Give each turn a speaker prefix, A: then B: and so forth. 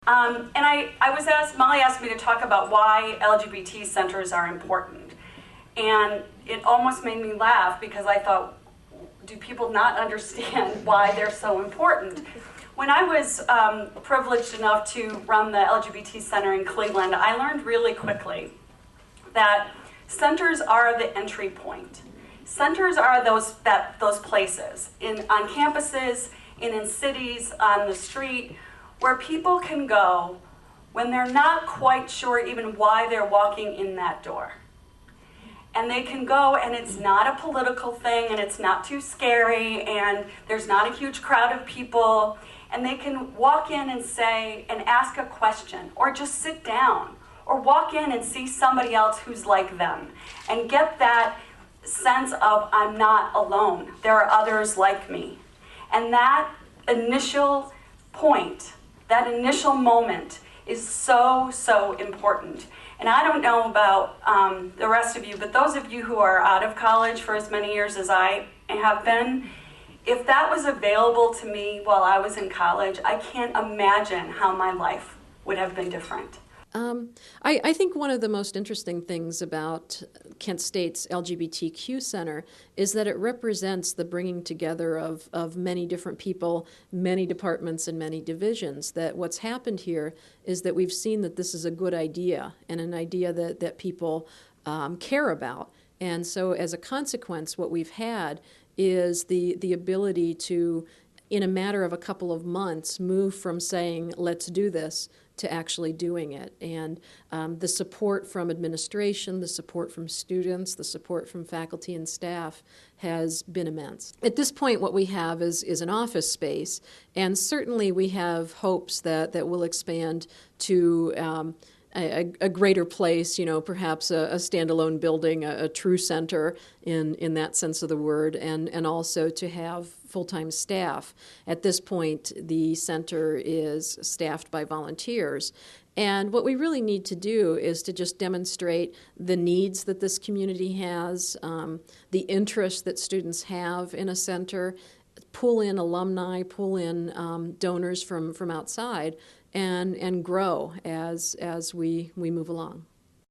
A: And I was asked, Molly asked me to talk about why LGBT centers are important. And it almost made me laugh because I thought, do people not understand why they're so important? When I was privileged enough to run the LGBT Center in Cleveland, I learned really quickly that centers are the entry point. Centers are those places on campuses, in cities, on the street, where people can go when they're not quite sure even why they're walking in that door. And they can go, and it's not a political thing, and it's not too scary, and there's not a huge crowd of people, and they can walk in and say, and ask a question, or just sit down, or walk in and see somebody else who's like them, and get that sense of, I'm not alone, there are others like me. And that initial point, that initial moment is so, so important. And I don't know about the rest of you, but those of you who are out of college for as many years as I have been, if that was available to me while I was in college, I can't imagine how my life would have been different.
B: I think one of the most interesting things about Kent State's LGBTQ Center is that it represents the bringing together of many different people, many departments, and many divisions. That what's happened here is that we've seen that this is a good idea and an idea that people care about. And so as a consequence, what we've had is the ability to, in a matter of a couple of months, move from saying, let's do this, to actually doing it. And the support from administration, the support from students, the support from faculty and staff has been immense. At this point, what we have is an office space, and certainly we have hopes that will expand to a greater place, perhaps a standalone building, a true center in that sense of the word, and also to have full-time staff. At this point, the center is staffed by volunteers. And what we really need to do is to just demonstrate the needs that this community has, the interest that students have in a center, pull in alumni, pull in donors from outside, and grow as we move along.